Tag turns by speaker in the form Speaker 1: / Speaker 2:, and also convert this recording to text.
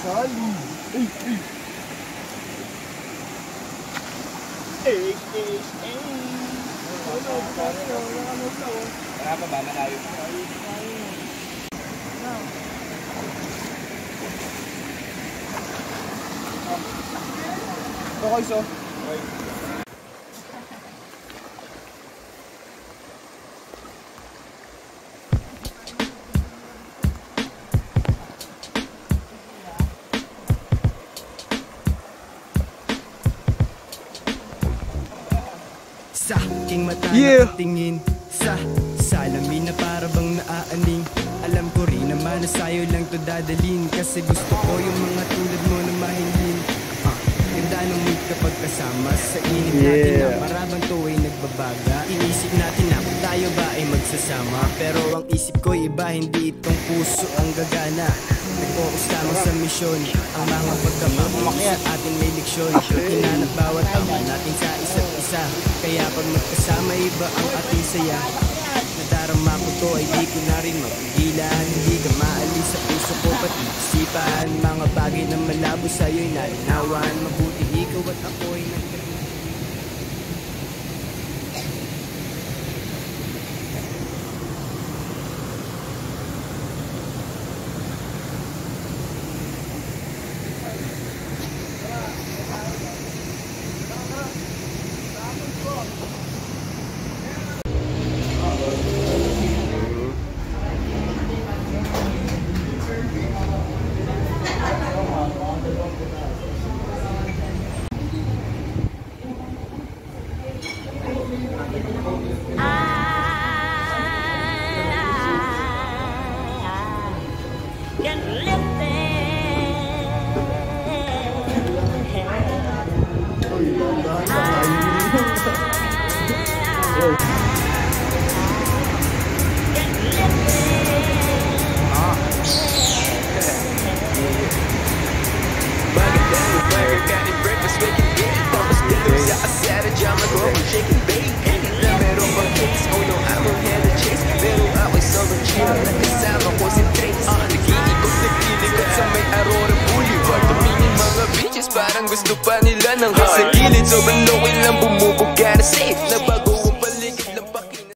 Speaker 1: Sali.
Speaker 2: Wala pa ba? Malayo.
Speaker 1: Okay, so.
Speaker 3: Sa aking mata nakatingin sa salamin na para bang naaaning. Alam ko rin naman na sa'yo lang to dadalhin, kasi gusto ko yung mga tulad mo na mahingin. Ganda ng mood kapag kasama sa inip natin na marabang tuwa'y nagbabaga. Inisip natin na kung tayo ba ay magsasama, pero ang isip ko iba, hindi itong puso ang gagana. Nag-focus lamang sa misyon, ang mga pagkamamaki sa atin may leksyon. Hinanap bawat tama natin sa isa't isa, kaya pag magkasama iba ang ating saya. Nadarama ko to ay di ko na rin mapigilan, hindi ka maalis sa puso ko pati isipan. Mga bagay na malabo sa'yo'y nalinawan, mabuti ikaw at ako'y nagkakaroon.
Speaker 4: Parang gusto pa nila ng sa gilid, sobrang low lang bumubuga na safe na bago